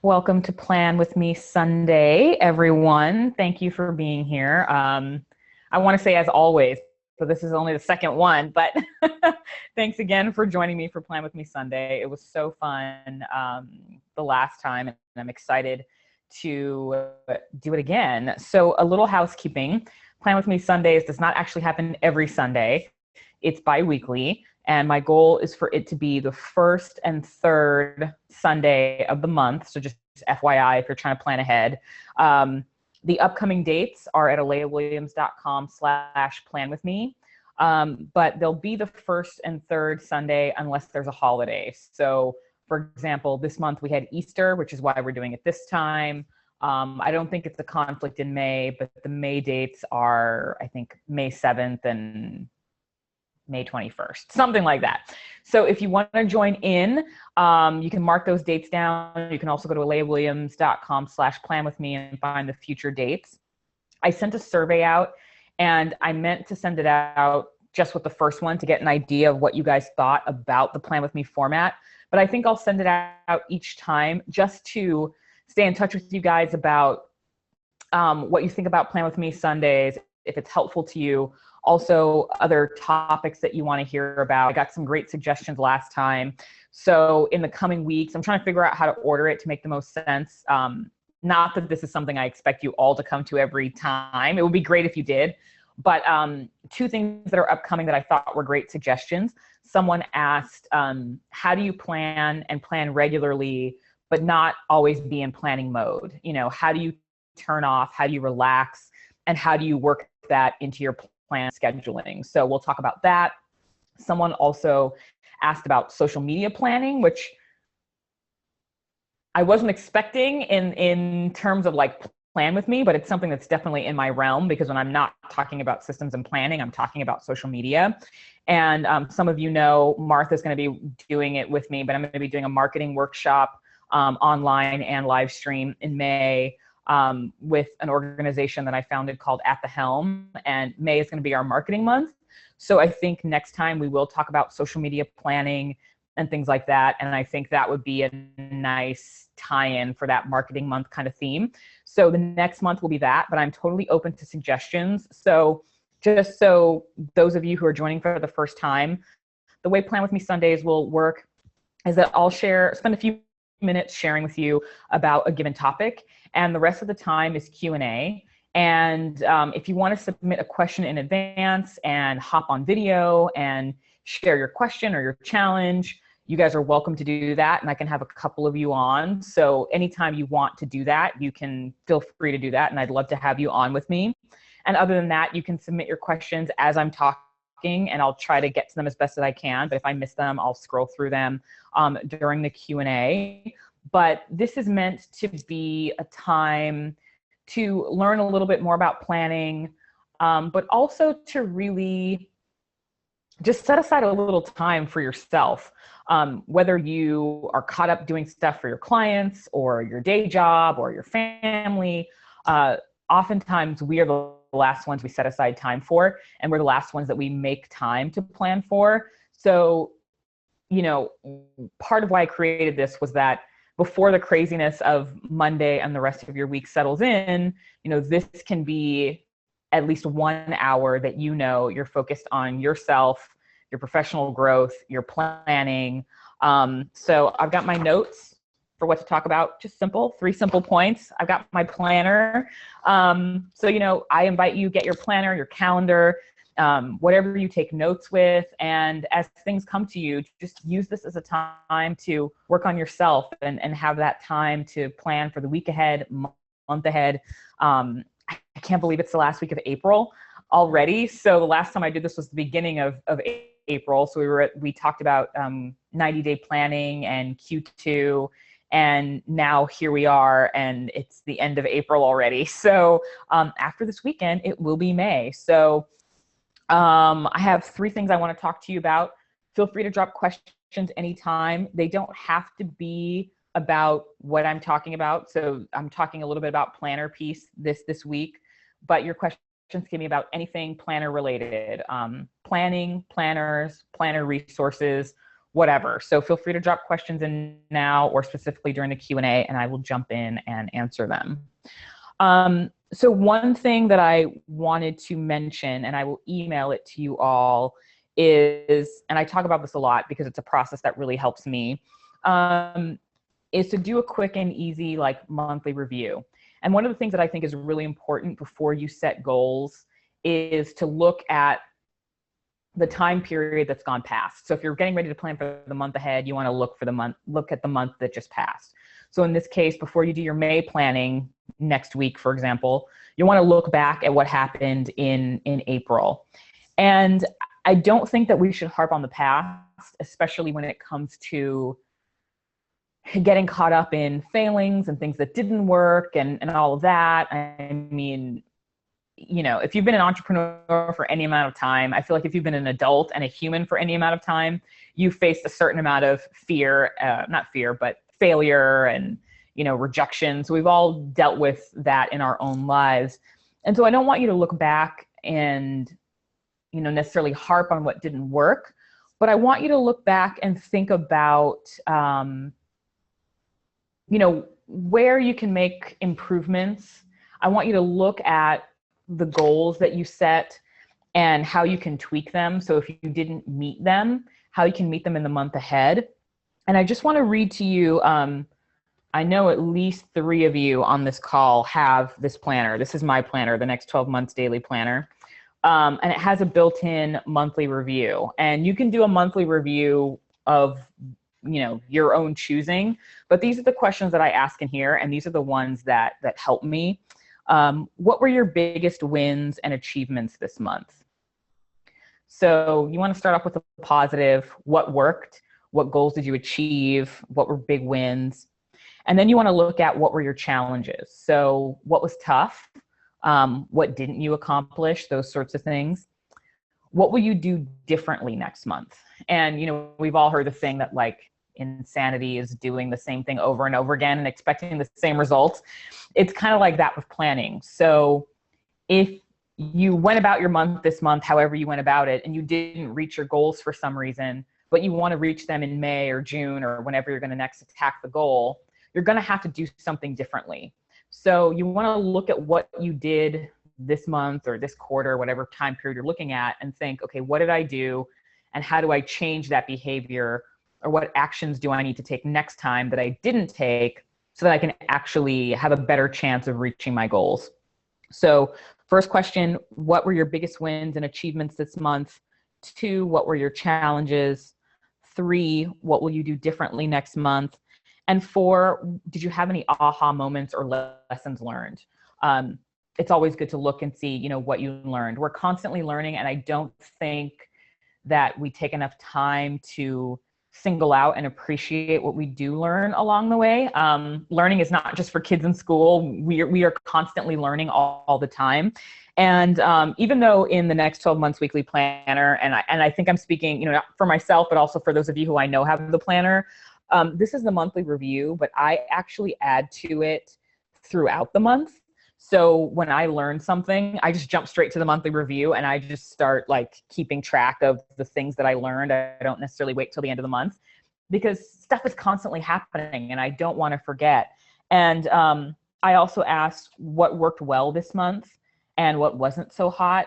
Welcome to Plan With Me Sunday, everyone. Thank you for being here. I want to say, as always, so this is only the second one, but thanks again for joining me for Plan With Me Sunday. It was so fun the last time, and I'm excited to do it again. So, a little housekeeping. Plan With Me Sundays does not actually happen every Sunday. It's bi-weekly. And my goal is for it to be the first and third Sunday of the month. So just FYI, if you're trying to plan ahead. The upcoming dates are at alaiawilliams.com/planwithme. But they'll be the first and third Sunday unless there's a holiday. So for example, this month we had Easter, which is why we're doing it this time. I don't think it's a conflict in May, but the May dates are, I think, May 7th and May 21st, something like that. So if you want to join in, you can mark those dates down. You can also go to alaiawilliams.com/planwithme and find the future dates. I sent a survey out, and I meant to send it out just with the first one to get an idea of what you guys thought about the Plan With Me format. But I think I'll send it out each time just to stay in touch with you guys about what you think about Plan With Me Sundays, if it's helpful to you. Also, other topics that you want to hear about. I got some great suggestions last time. So in the coming weeks, I'm trying to figure out how to order it to make the most sense. Not that this is something I expect you all to come to every time. It would be great if you did. But two things that are upcoming that I thought were great suggestions. Someone asked, how do you plan and plan regularly, but not always be in planning mode? You know, how do you turn off? How do you relax? And how do you work that into your plan scheduling? So we'll talk about that. Someone also asked about social media planning, which I wasn't expecting in terms of like Plan With Me, but it's something that's definitely in my realm, because when I'm not talking about systems and planning, I'm talking about social media. And some of you know Martha's going to be doing it with me, but I'm going to be doing a marketing workshop online and live stream in May with an organization that I founded called At the Helm, and May is going to be our marketing month. So I think next time we will talk about social media planning and things like that. And I think that would be a nice tie-in for that marketing month kind of theme. So the next month will be that, but I'm totally open to suggestions. So just so those of you who are joining for the first time, the way Plan With Me Sundays will work is that I'll spend a few minutes sharing with you about a given topic, and the rest of the time is Q&A. And if you want to submit a question in advance and hop on video and share your question or your challenge, you guys are welcome to do that, and I can have a couple of you on. So anytime you want to do that, you can feel free to do that, and I'd love to have you on with me. And other than that, you can submit your questions as I'm talking, and I'll try to get to them as best as I can. But if I miss them, I'll scroll through them during the Q&A. But this is meant to be a time to learn a little bit more about planning, but also to really just set aside a little time for yourself. Whether you are caught up doing stuff for your clients or your day job or your family, oftentimes we are the last ones we set aside time for, and we're the last ones that we make time to plan for. So, you know, part of why I created this was that before the craziness of Monday and the rest of your week settles in, you know, this can be at least 1 hour that, you know, you're focused on yourself, your professional growth, your planning. So I've got my notes for what to talk about, just three simple points. I've got my planner. So, you know, I invite you, get your planner, your calendar, whatever you take notes with. And as things come to you, just use this as a time to work on yourself and have that time to plan for the week ahead, month ahead. I can't believe it's the last week of April already. So the last time I did this was the beginning of April. So we talked about 90-day planning and Q2, and now here we are, and it's the end of April already. So after this weekend, it will be May. So I have 3 things I want to talk to you about. Feel free to drop questions anytime. They don't have to be about what I'm talking about. So I'm talking a little bit about planner piece this week, but your questions can be about anything planner related, planning, planners, planner resources, whatever. So feel free to drop questions in now or specifically during the Q&A, and I will jump in and answer them. So one thing that I wanted to mention, and I will email it to you all, is, and I talk about this a lot because it's a process that really helps me, is to do a quick and easy like monthly review. And one of the things that I think is really important before you set goals is to look at the time period that's gone past. So if you're getting ready to plan for the month ahead, you want to look at the month that just passed. So in this case, before you do your May planning next week, for example, you want to look back at what happened in April. And I don't think that we should harp on the past, especially when it comes to getting caught up in failings and things that didn't work and all of that. I mean, you know, if you've been an entrepreneur for any amount of time, I feel like if you've been an adult and a human for any amount of time, you've faced a certain amount of fear, not fear, but failure and, you know, rejection. So we've all dealt with that in our own lives. And so I don't want you to look back and, you know, necessarily harp on what didn't work, but I want you to look back and think about, you know, where you can make improvements. I want you to look at the goals that you set and how you can tweak them. So if you didn't meet them, how you can meet them in the month ahead. And I just want to read to you, I know at least 3 of you on this call have this planner. This is my planner, the Next 12 Months Daily Planner. And it has a built-in monthly review. And you can do a monthly review of, you know, your own choosing. But these are the questions that I ask in here, and these are the ones that help me. What were your biggest wins and achievements this month? So you want to start off with a positive. What worked? What goals did you achieve? What were big wins? And then you want to look at what were your challenges. So what was tough? What didn't you accomplish? Those sorts of things. What will you do differently next month? And, you know, we've all heard the thing that like insanity is doing the same thing over and over again and expecting the same results. It's kind of like that with planning. So if you went about your month this month, however you went about it, and you didn't reach your goals for some reason, but you want to reach them in May or June or whenever you're going to next attack the goal, you're going to have to do something differently. So you want to look at what you did this month or this quarter, whatever time period you're looking at, and think, okay, what did I do? And how do I change that behavior? Or what actions do I need to take next time that I didn't take so that I can actually have a better chance of reaching my goals? So first question, what were your biggest wins and achievements this month? 2, what were your challenges? 3, what will you do differently next month? And 4, did you have any aha moments or lessons learned? It's always good to look and see, you know, what you learned. We're constantly learning, and I don't think that we take enough time to single out and appreciate what we do learn along the way. Learning is not just for kids in school. We are constantly learning all the time. And even though in the Next 12 Months Weekly Planner, and I think I'm speaking, you know, not for myself, but also for those of you who I know have the planner, this is the monthly review, but I actually add to it throughout the month. So when I learn something, I just jump straight to the monthly review and I just start like keeping track of the things that I learned. I don't necessarily wait till the end of the month because stuff is constantly happening and I don't want to forget. And I also asked what worked well this month and what wasn't so hot.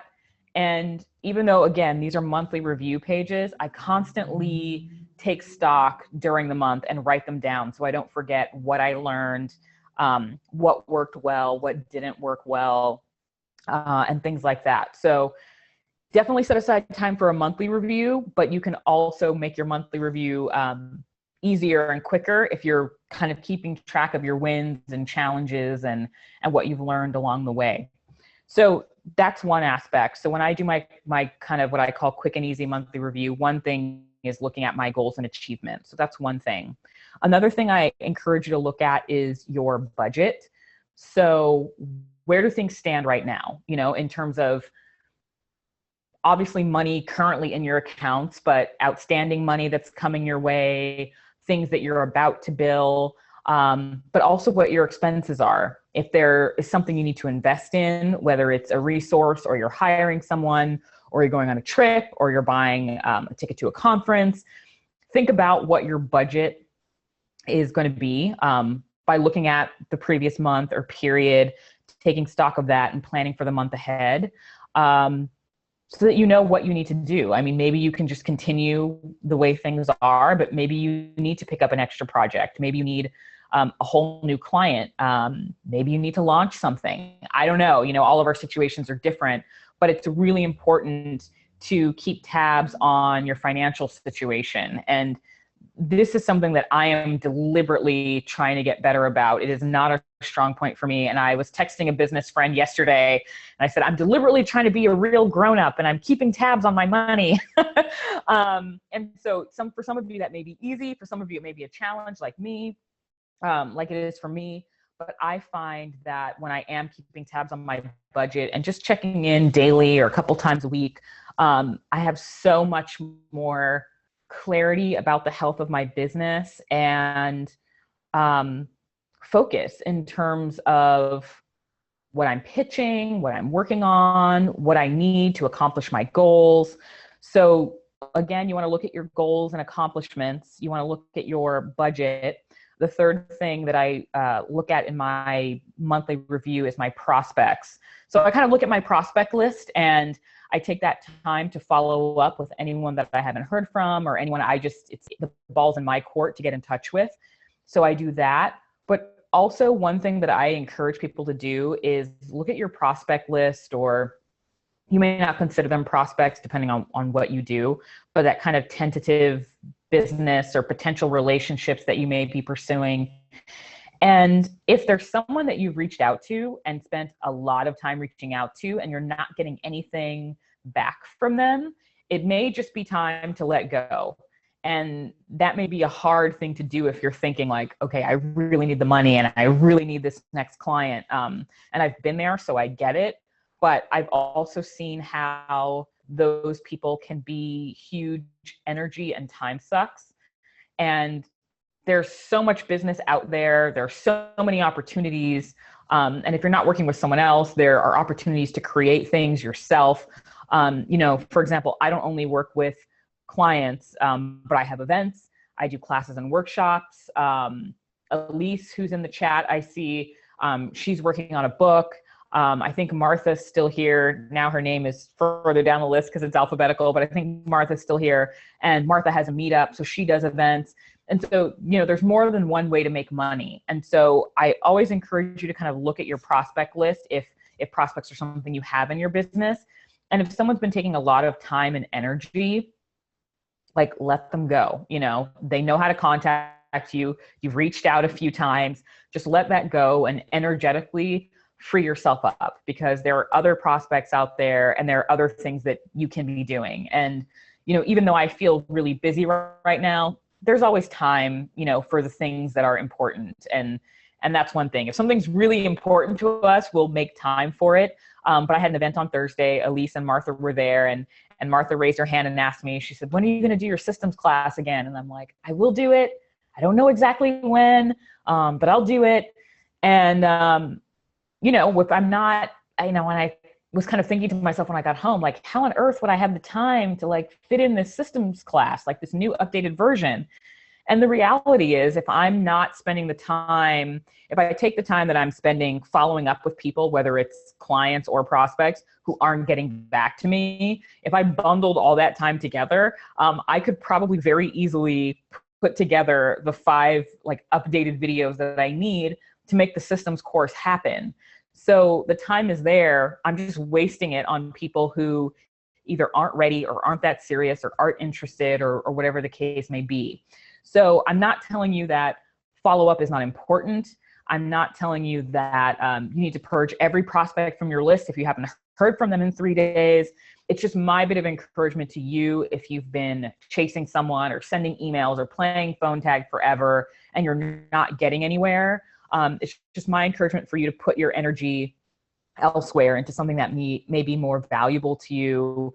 And even though, again, these are monthly review pages, I constantly take stock during the month and write them down so I don't forget what I learned, what worked well, what didn't work well, and things like that. So definitely set aside time for a monthly review, but you can also make your monthly review easier and quicker if you're kind of keeping track of your wins and challenges and what you've learned along the way. So that's one aspect. So when I do my kind of what I call quick and easy monthly review, one thing is looking at my goals and achievements. So that's one thing. Another thing I encourage you to look at is your budget. So where do things stand right now? You know, in terms of obviously money currently in your accounts, but outstanding money that's coming your way, things that you're about to bill, but also what your expenses are. If there is something you need to invest in, whether it's a resource or you're hiring someone or you're going on a trip or you're buying a ticket to a conference, think about what your budget is going to be by looking at the previous month or period, taking stock of that and planning for the month ahead. So that you know what you need to do. I mean, maybe you can just continue the way things are, but maybe you need to pick up an extra project. Maybe you need a whole new client. Maybe you need to launch something. I don't know. All of our situations are different, but it's really important to keep tabs on your financial situation. And this is something that I am deliberately trying to get better about. It is not a strong point for me. And I was texting a business friend yesterday and I said, I'm deliberately trying to be a real grown-up and I'm keeping tabs on my money. And so for some of you that may be easy. For some of you, it may be a challenge like me, like it is for me. But I find that when I am keeping tabs on my budget and just checking in daily or a couple times a week, I have so much more clarity about the health of my business and focus in terms of what I'm pitching, what I'm working on, what I need to accomplish my goals. So again, you want to look at your goals and accomplishments. You want to look at your budget. The third thing that I look at in my monthly review is my prospects. So I kind of look at my prospect list and I take that time to follow up with anyone that I haven't heard from or anyone it's the ball's in my court to get in touch with. So I do that. But also one thing that I encourage people to do is look at your prospect list, or you may not consider them prospects depending on what you do, but that kind of tentative business or potential relationships that you may be pursuing. And if there's someone that you've reached out to and spent a lot of time reaching out to and you're not getting anything back from them, it may just be time to let go. And that may be a hard thing to do if you're thinking like, okay, I really need the money and I really need this next client. And I've been there, so I get it. But I've also seen how those people can be huge energy and time sucks. And there's so much business out there. There are so many opportunities. And if you're not working with someone else, there are opportunities to create things yourself. For example, I don't only work with clients, but I have events. I do classes and workshops. Elise, who's in the chat, I see she's working on a book. I think Martha's still here. Now her name is further down the list because it's alphabetical, but I think Martha's still here. And Martha has a meetup, so she does events. And so, there's more than one way to make money. And so I always encourage you to kind of look at your prospect list if prospects are something you have in your business. And if someone's been taking a lot of time and energy, like let them go. They know how to contact you. You've reached out a few times. Just let that go and energetically free yourself up, because there are other prospects out there and there are other things that you can be doing. And, even though I feel really busy right now, there's always time, for the things that are important. And that's one thing. If something's really important to us, we'll make time for it. But I had an event on Thursday. Elise and Martha were there, and Martha raised her hand and asked me, she said, when are you going to do your systems class again? And I'm like, I will do it. I don't know exactly when, but I'll do it. And, if I'm not, when I was kind of thinking to myself when I got home, like, how on earth would I have the time to like fit in this systems class, like this new updated version? And the reality is, if I'm not spending the time, if I take the time that I'm spending following up with people, whether it's clients or prospects who aren't getting back to me, if I bundled all that time together, I could probably very easily put together the 5 like updated videos that I need to make the systems course happen. So the time is there. I'm just wasting it on people who either aren't ready or aren't that serious or aren't interested or whatever the case may be. So I'm not telling you that follow-up is not important. I'm not telling you that you need to purge every prospect from your list if you haven't heard from them in 3 days. It's just my bit of encouragement to you if you've been chasing someone or sending emails or playing phone tag forever and you're not getting anywhere. It's just my encouragement for you to put your energy elsewhere into something that may be more valuable to you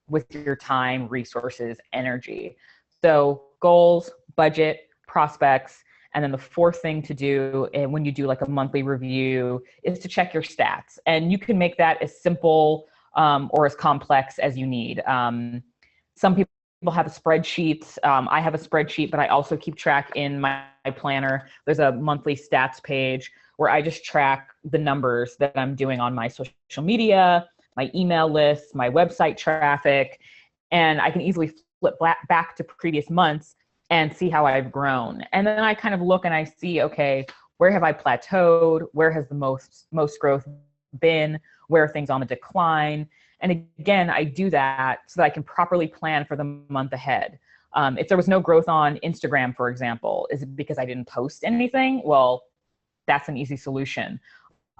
with your time, resources, energy. So goals, budget, prospects, and then the fourth thing to do when you do like a monthly review is to check your stats. And you can make that as simple or as complex as you need. Some people have a spreadsheet. I have a spreadsheet, but I also keep track in my planner. There's a monthly stats page where I just track the numbers that I'm doing on my social media, my email lists, my website traffic, and I can easily flip back to previous months and see how I've grown. And then I kind of look and I see, okay, where have I plateaued? Where has the most growth been? Where are things on the decline? And again, I do that so that I can properly plan for the month ahead. If there was no growth on Instagram, for example, is it because I didn't post anything? Well, that's an easy solution.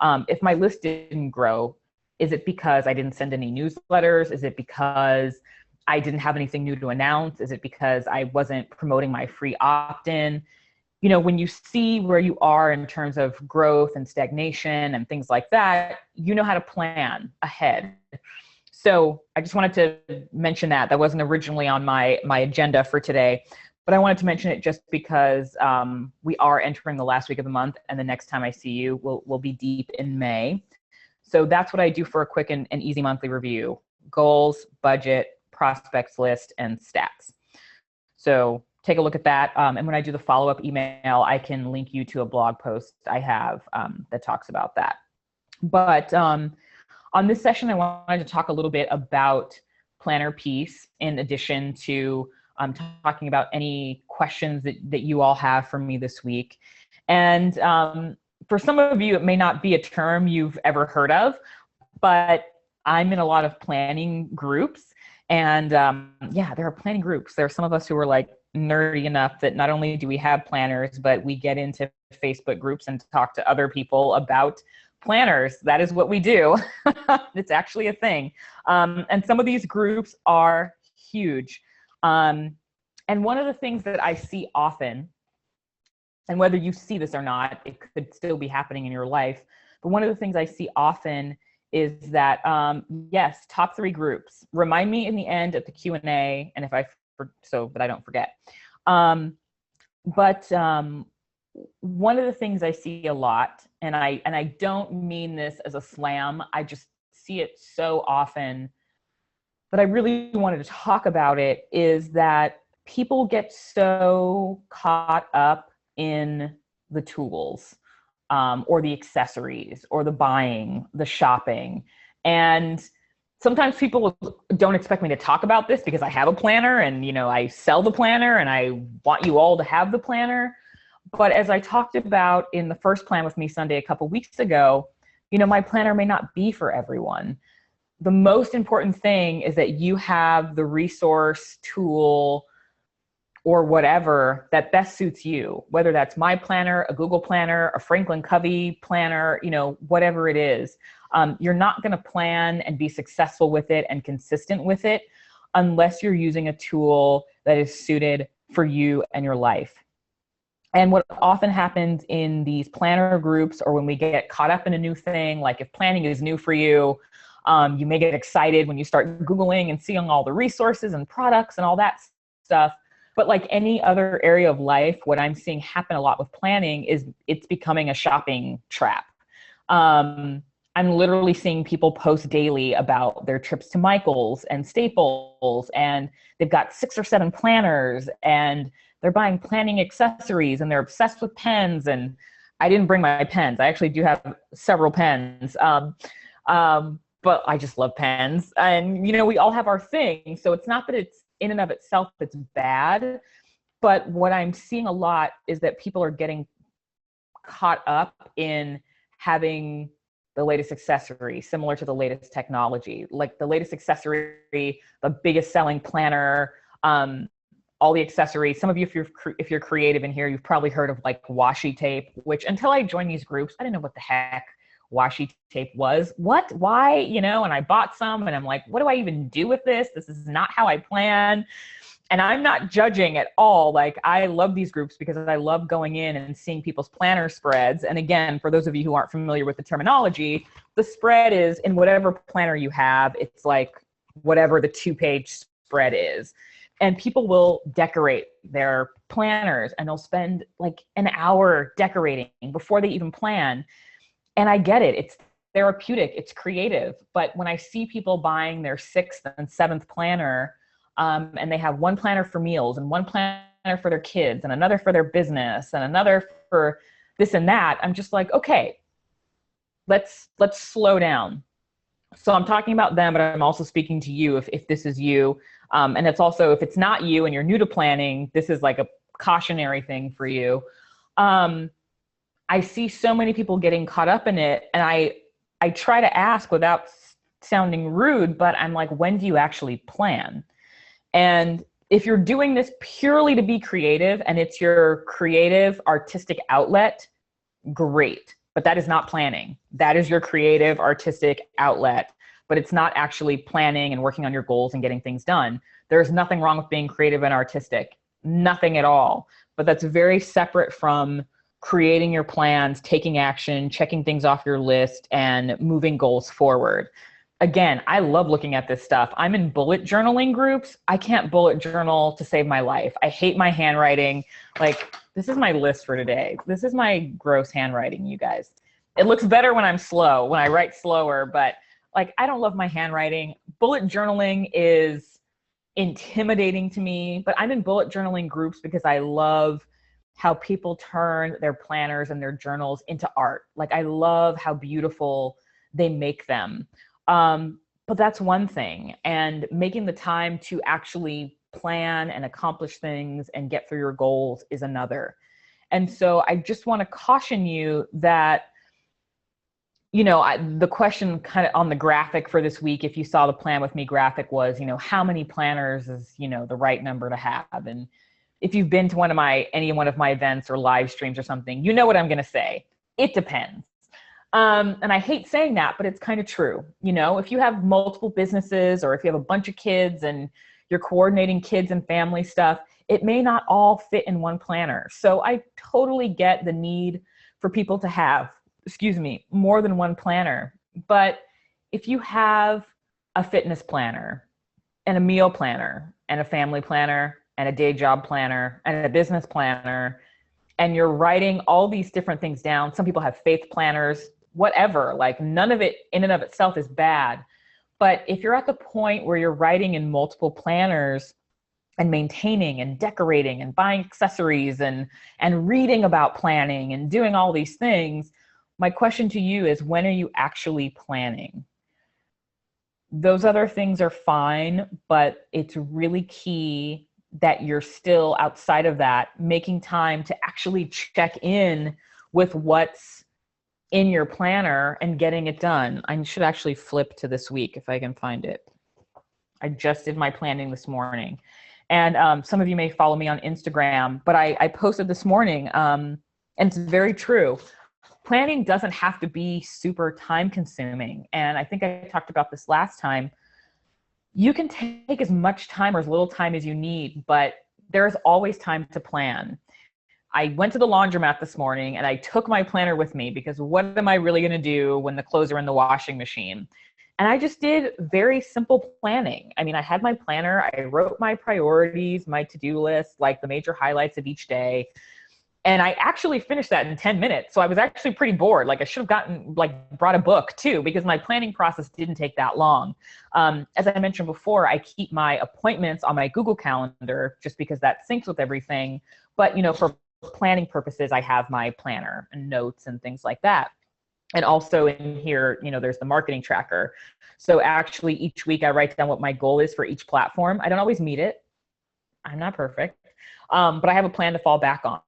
If my list didn't grow, is it because I didn't send any newsletters? Is it because I didn't have anything new to announce? Is it because I wasn't promoting my free opt-in? You know, when you see where you are in terms of growth and stagnation and things like that, you know how to plan ahead. So I just wanted to mention that. That wasn't originally on my agenda for today, but I wanted to mention it just because we are entering the last week of the month, and the next time I see you, we'll be deep in May. So that's what I do for a quick and easy monthly review: goals, budget, prospects list, and stats. So take a look at that. And when I do the follow-up email, I can link you to a blog post I have that talks about that. But on this session, I wanted to talk a little bit about Planner Peace, in addition to talking about any questions that you all have for me this week. And for some of you, it may not be a term you've ever heard of, but I'm in a lot of planning groups. And yeah, there are planning groups. There are some of us who are like nerdy enough that not only do we have planners, but we get into Facebook groups and talk to other people about planners. That is what we do. It's actually a thing. And some of these groups are huge. And one of the things that I see often, and whether you see this or not, it could still be happening in your life, but one of the things I see often is that, yes, top 3 groups. Remind me in the end at the Q&A, and if so that I don't forget. But one of the things I see a lot, and I don't mean this as a slam, I just see it so often that I really wanted to talk about it, is that people get so caught up in the tools, or the accessories, or the buying, the shopping. And sometimes people don't expect me to talk about this because I have a planner and, you know, I sell the planner and I want you all to have the planner. But as I talked about in the first Plan With Me Sunday a couple weeks ago, you know, my planner may not be for everyone. The most important thing is that you have the resource, tool, or whatever that best suits you, whether that's my planner, a Google planner, a Franklin Covey planner, you know, whatever it is. You're not going to plan and be successful with it and consistent with it unless you're using a tool that is suited for you and your life. And what often happens in these planner groups, or when we get caught up in a new thing, like if planning is new for you, you may get excited when you start Googling and seeing all the resources and products and all that stuff. But like any other area of life, what I'm seeing happen a lot with planning is it's becoming a shopping trap. I'm literally seeing people post daily about their trips to Michael's and Staples, and they've got 6 or 7 planners, and they're buying planning accessories, and they're obsessed with pens. And I didn't bring my pens. I actually do have several pens, but I just love pens. And, you know, we all have our thing. So it's not that it's in and of itself it's bad, but what I'm seeing a lot is that people are getting caught up in having the latest accessory, similar to the latest technology, like the latest accessory, the biggest selling planner, all the accessories. Some of you, if you're creative in here, you've probably heard of like washi tape, which until I joined these groups, I didn't know what the heck washi tape was. What? Why? You know, and I bought some and I'm like, what do I even do with this? This is not how I plan. And I'm not judging at all. Like, I love these groups because I love going in and seeing people's planner spreads. And again, for those of you who aren't familiar with the terminology, the spread is in whatever planner you have. It's like whatever the 2-page spread is. And people will decorate their planners and they'll spend like an hour decorating before they even plan. And I get it. It's therapeutic. It's creative. But when I see people buying their 6th and 7th planner, and they have one planner for meals and one planner for their kids and another for their business and another for this and that, I'm just like, okay, let's slow down. So I'm talking about them, but I'm also speaking to you if this is you. And it's also, if it's not you and you're new to planning, this is like a cautionary thing for you. I see so many people getting caught up in it, and I try to ask without sounding rude, but I'm like, when do you actually plan? And if you're doing this purely to be creative and it's your creative artistic outlet, great. But that is not planning. That is your creative artistic outlet, but it's not actually planning and working on your goals and getting things done. There's nothing wrong with being creative and artistic, nothing at all. But that's very separate from creating your plans, taking action, checking things off your list, and moving goals forward. Again, I love looking at this stuff. I'm in bullet journaling groups. I can't bullet journal to save my life. I hate my handwriting. Like, this is my list for today. This is my gross handwriting, you guys. It looks better when I'm slow, when I write slower, but like, I don't love my handwriting. Bullet journaling is intimidating to me, but I'm in bullet journaling groups because I love how people turn their planners and their journals into art. Like, I love how beautiful they make them. But that's one thing. And making the time to actually plan and accomplish things and get through your goals is another. And so I just want to caution you that, you know, the question kind of on the graphic for this week, if you saw the Plan With Me graphic, was, you know, how many planners is, you know, the right number to have? And if you've been to any one of my events or live streams or something, you know what I'm going to say. It depends. And I hate saying that, but it's kind of true. You know, if you have multiple businesses or if you have a bunch of kids and you're coordinating kids and family stuff, it may not all fit in one planner. So I totally get the need for people to have, more than one planner. But if you have a fitness planner and a meal planner and a family planner and a day job planner and a business planner, and you're writing all these different things down, some people have faith planners, whatever, like none of it in and of itself is bad. But if you're at the point where you're writing in multiple planners and maintaining and decorating and buying accessories and reading about planning and doing all these things, my question to you is, when are you actually planning? Those other things are fine, but it's really key that you're still, outside of that, making time to actually check in with what's in your planner and getting it done. I should actually flip to this week if I can find it. I just did my planning this morning. And some of you may follow me on Instagram, but I posted this morning, and it's very true. Planning doesn't have to be super time consuming. And I think I talked about this last time. You can take as much time or as little time as you need, but there's always time to plan. I went to the laundromat this morning and I took my planner with me because what am I really going to do when the clothes are in the washing machine? And I just did very simple planning. I mean, I had my planner, I wrote my priorities, my to-do list, like the major highlights of each day. And I actually finished that in 10 minutes. So I was actually pretty bored. Like, I should have brought a book too, because my planning process didn't take that long. As I mentioned before, I keep my appointments on my Google Calendar just because that syncs with everything. But, you know, for planning purposes, I have my planner and notes and things like that. And also in here, you know, there's the marketing tracker. So actually each week I write down what my goal is for each platform. I don't always meet it. I'm not perfect. But I have a plan to fall back on.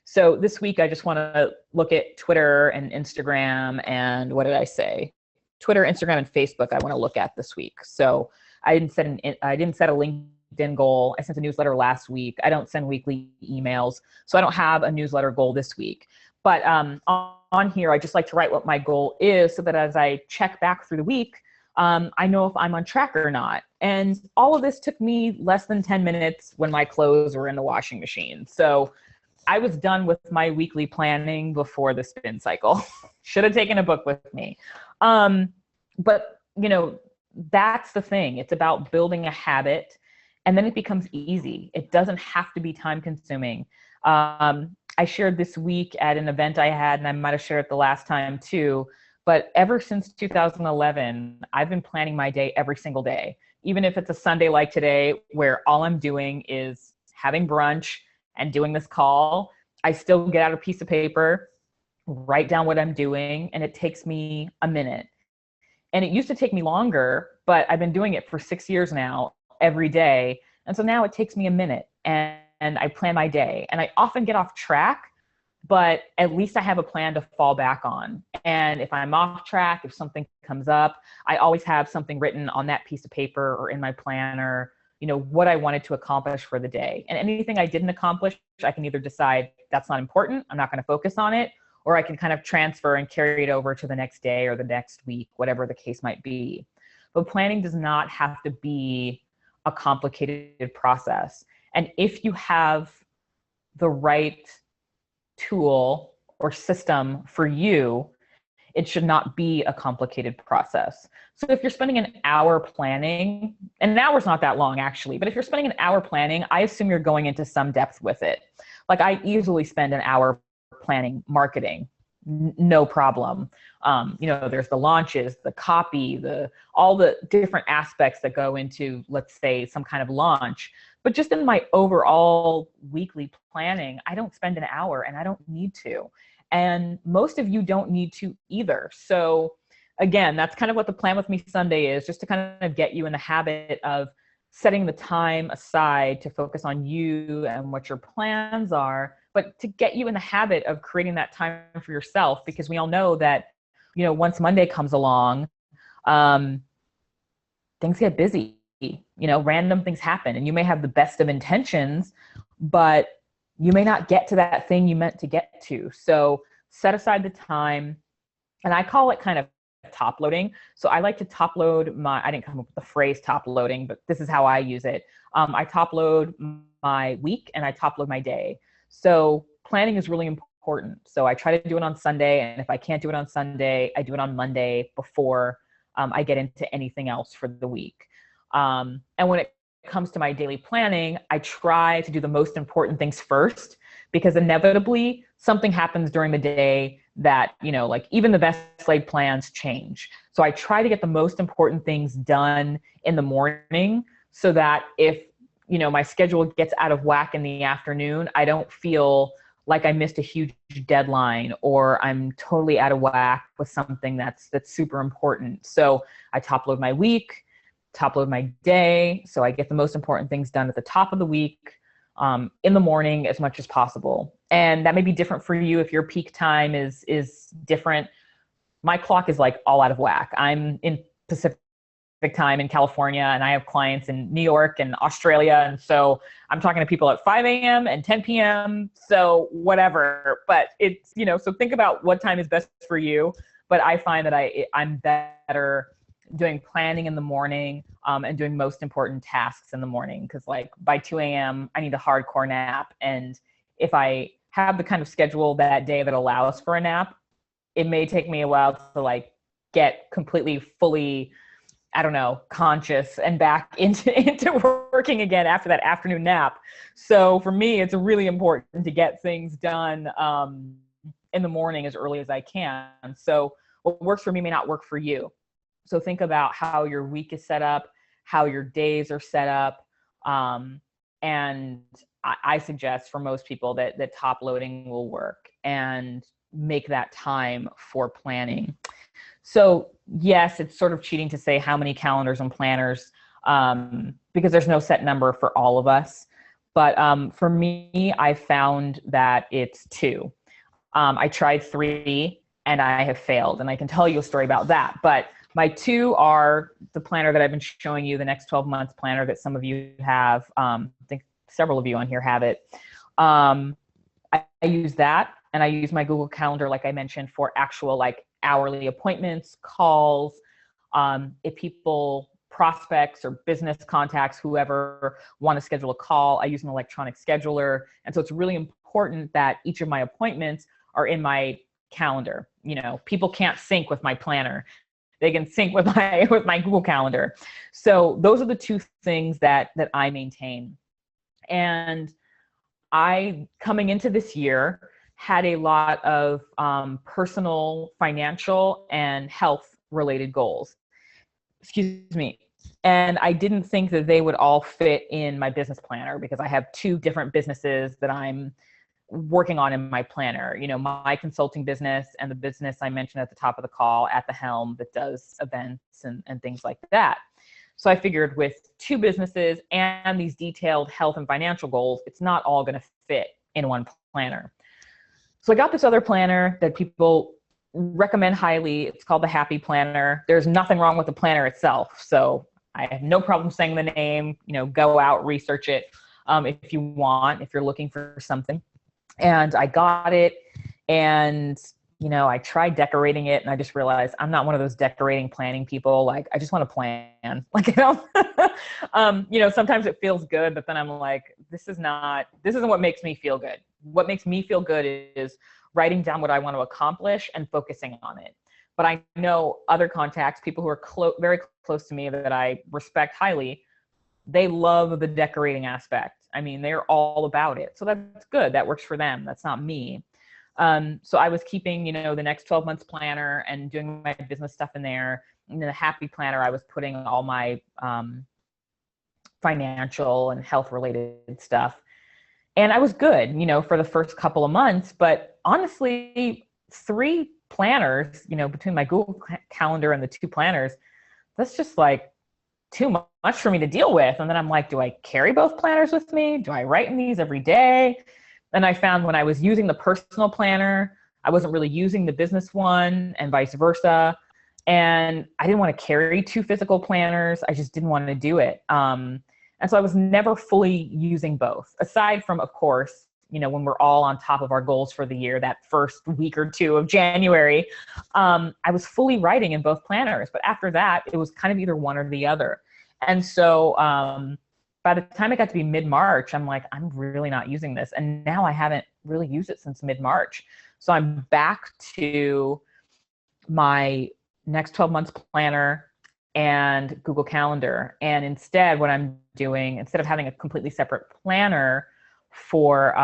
So this week, I just want to look at Twitter and Instagram and what did I say? Twitter, Instagram, and Facebook I want to look at this week. So I didn't set a LinkedIn goal. I sent a newsletter last week. I don't send weekly emails. So I don't have a newsletter goal this week. But on here, I just like to write what my goal is so that as I check back through the week, I know if I'm on track or not. And all of this took me less than 10 minutes when my clothes were in the washing machine. So I was done with my weekly planning before the spin cycle. Should have taken a book with me. But, you know, that's the thing. It's about building a habit, and then it becomes easy. It doesn't have to be time consuming. I shared this week at an event I had, and I might have shared it the last time too, but ever since 2011, I've been planning my day every single day. even if it's a Sunday like today, where all I'm doing is having brunch and doing this call, I still get out a piece of paper, write down what I'm doing, and it takes me a minute. And it used to take me longer, but I've been doing it for 6 years now, every day. And so now it takes me a minute, and I plan my day. And I often get off track, but at least I have a plan to fall back on. And if I'm off track, if something comes up, I always have something written on that piece of paper or in my planner, what I wanted to accomplish for the day. And anything I didn't accomplish, I can either decide that's not important, I'm not going to focus on it, or I can kind of transfer and carry it over to the next day or the next week, whatever the case might be. But planning does not have to be a complicated process. And if you have the right tool or system for you, it should not be a complicated process. So if you're spending an hour planning, and an hour's not that long actually, but if you're spending an hour planning, I assume you're going into some depth with it. Like I easily spend an hour planning marketing, no problem. There's the launches, the copy, all the different aspects that go into, let's say, some kind of launch. But just in my overall weekly planning, I don't spend an hour, and I don't need to. And most of you don't need to either. So again, that's kind of what the Plan With Me Sunday is, just to kind of get you in the habit of setting the time aside to focus on you and what your plans are, but to get you in the habit of creating that time for yourself, because we all know that, once Monday comes along, things get busy. Random things happen, and you may have the best of intentions, but you may not get to that thing you meant to get to. So set aside the time, and I call it kind of top loading. So I like to top load I didn't come up with the phrase top loading, but this is how I use it. I top load my week and I top load my day. So planning is really important. So I try to do it on Sunday, and if I can't do it on Sunday, I do it on Monday before I get into anything else for the week. And when it comes to my daily planning, I try to do the most important things first, because inevitably something happens during the day that, like even the best laid plans change. So I try to get the most important things done in the morning, so that if, my schedule gets out of whack in the afternoon, I don't feel like I missed a huge deadline, or I'm totally out of whack with something that's super important. So I top load my week, top load my day, so I get the most important things done at the top of the week, in the morning as much as possible. And that may be different for you if your peak time is different. My clock is like all out of whack. I'm in Pacific time in California, and I have clients in New York and Australia. And so I'm talking to people at 5 a.m. and 10 p.m. So whatever, but it's, so think about what time is best for you. But I find that I'm better doing planning in the morning, and doing most important tasks in the morning. Because like by 2 a.m., I need a hardcore nap. And if I have the kind of schedule that day that allows for a nap, it may take me a while to like get completely fully, conscious and back into working again after that afternoon nap. So for me, it's really important to get things done in the morning as early as I can. So what works for me may not work for you. So think about how your week is set up, how your days are set up. And I suggest for most people that top loading will work, and make that time for planning. So yes, it's sort of cheating to say how many calendars and planners, because there's no set number for all of us. But for me, I found that it's 2. I tried 3 and I have failed, and I can tell you a story about that. But my 2 are the planner that I've been showing you, the next 12 months planner that some of you have. I think several of you on here have it. I use that, and I use my Google Calendar, like I mentioned, for actual like hourly appointments, calls. If people, prospects or business contacts, whoever, want to schedule a call, I use an electronic scheduler. And so it's really important that each of my appointments are in my calendar. People can't sync with my planner. They can sync with my Google Calendar. So those are the 2 things that I maintain. And I, coming into this year, had a lot of personal, financial, and health related goals. Excuse me. And I didn't think that they would all fit in my business planner because I have two different businesses that I'm working on in my planner, my consulting business and the business I mentioned at the top of the call, At the Helm, that does events and things like that. So I figured with two businesses and these detailed health and financial goals, it's not all going to fit in one planner. So I got this other planner that people recommend highly. It's called the Happy Planner. There's nothing wrong with the planner itself. So I have no problem saying the name, go out, research it if you want, if you're looking for something. And I got it, and I tried decorating it, and I just realized I'm not one of those decorating, planning people. Like, I just want to plan. Like, sometimes it feels good, but then I'm like, this isn't what makes me feel good. What makes me feel good is writing down what I want to accomplish and focusing on it. But I know other contacts, people who are very close to me that I respect highly, they love the decorating aspect. I mean, they're all about it. So that's good. That works for them. That's not me. So I was keeping, the next 12 months planner and doing my business stuff in there. And in the Happy Planner, I was putting all my financial and health related stuff. And I was good, for the first couple of months. But honestly, 3 planners, between my Google Calendar and the 2 planners, that's just like too much for me to deal with. And then I'm like, do I carry both planners with me? Do I write in these every day? And I found when I was using the personal planner, I wasn't really using the business one, and vice versa. And I didn't want to carry 2 physical planners. I just didn't want to do it. And so I was never fully using both, aside from, of course, when we're all on top of our goals for the year, that first week or 2 of January, I was fully writing in both planners. But after that, it was kind of either one or the other. And so by the time it got to be mid-March, I'm like, I'm really not using this. And now I haven't really used it since mid-March. So I'm back to my next 12 months planner and Google Calendar. And instead, what I'm doing, instead of having a completely separate planner for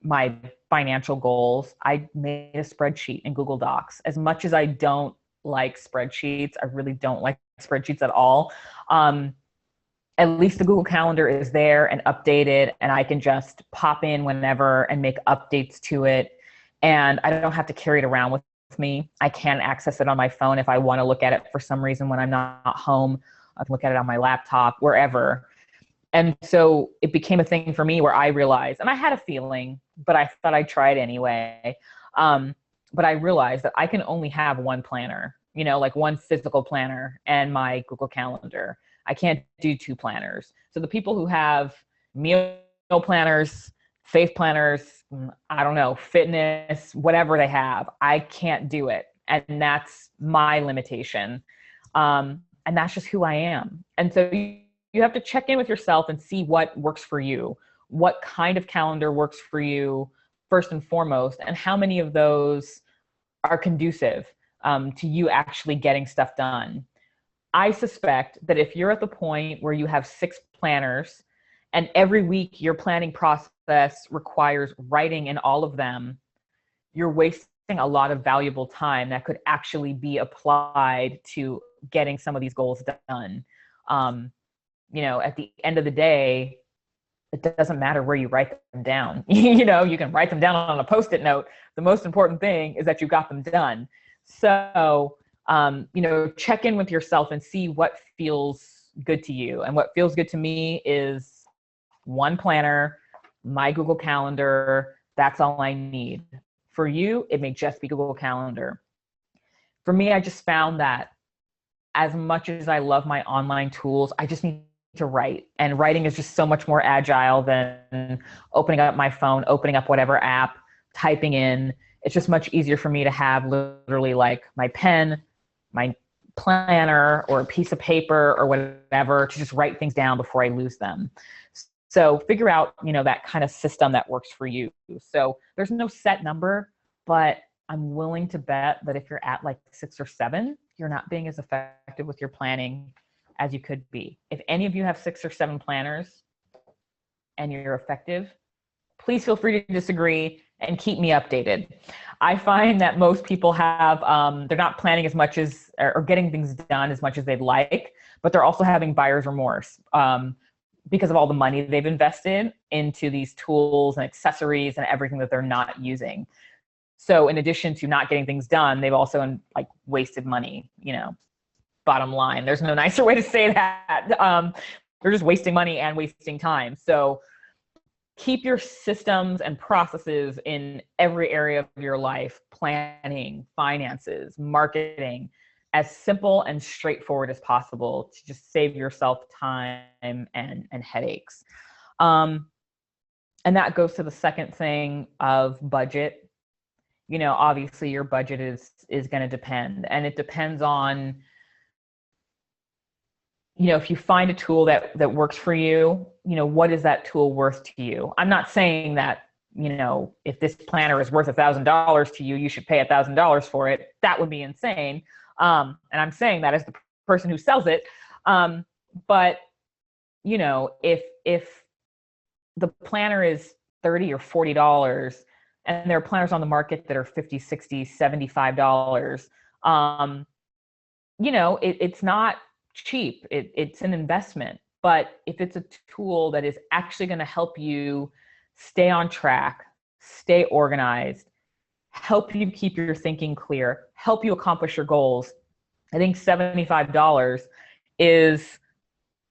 my financial goals, I made a spreadsheet in Google Docs. As much as I don't like spreadsheets, I really don't like spreadsheets at all. At least the Google Calendar is there and updated, and I can just pop in whenever and make updates to it. And I don't have to carry it around with me. I can access it on my phone if I want to look at it for some reason when I'm not home. I can look at it on my laptop, wherever. And so it became a thing for me where I realized, and I had a feeling, but I thought I'd try it anyway. But I realized that I can only have one planner, like one physical planner and my Google Calendar. I can't do 2 planners. So the people who have meal planners, faith planners, I don't know, fitness, whatever they have, I can't do it. And that's my limitation. And that's just who I am. And so you have to check in with yourself and see what works for you, what kind of calendar works for you first and foremost, and how many of those are conducive to you actually getting stuff done. I suspect that if you're at the point where you have 6 planners and every week your planning process requires writing in all of them, you're wasting a lot of valuable time that could actually be applied to getting some of these goals done. At the end of the day, it doesn't matter where you write them down. You can write them down on a Post-it note. The most important thing is that you got them done. So, check in with yourself and see what feels good to you. And what feels good to me is one planner, my Google Calendar. That's all I need. For you, it may just be Google Calendar. For me, I just found that as much as I love my online tools, I just need to write. And writing is just so much more agile than opening up my phone, opening up whatever app, typing in. It's just much easier for me to have literally like my pen, my planner, or a piece of paper or whatever to just write things down before I lose them. So figure out, that kind of system that works for you. So there's no set number, but I'm willing to bet that if you're at like 6 or 7, you're not being as effective with your planning as you could be. If any of you have 6 or 7 planners and you're effective, please feel free to disagree and keep me updated. I find that most people have, they're not planning as much as, or getting things done as much as they'd like, but they're also having buyer's remorse because of all the money they've invested into these tools and accessories and everything that they're not using. So in addition to not getting things done, they've also like wasted money, you know, bottom line. There's no nicer way to say that. They're just wasting money and wasting time. So keep your systems and processes in every area of your life, planning, finances, marketing, as simple and straightforward as possible to just save yourself time and headaches. And that goes to the second thing of budget. You know, obviously your budget is going to depend, and it depends on, you know, if you find a tool that works for you, you know, what is that tool worth to you? I'm not saying that, you know, if this planner is worth $1,000 to you, you should pay $1,000 for it. That would be insane. And I'm saying that as the person who sells it. But, you know, if the planner is $30 or $40 and there are planners on the market that are $50, $60, $75, you know, it's not cheap. It's an investment. But if it's a tool that is actually going to help you stay on track, stay organized, help you keep your thinking clear, help you accomplish your goals, I think $75 is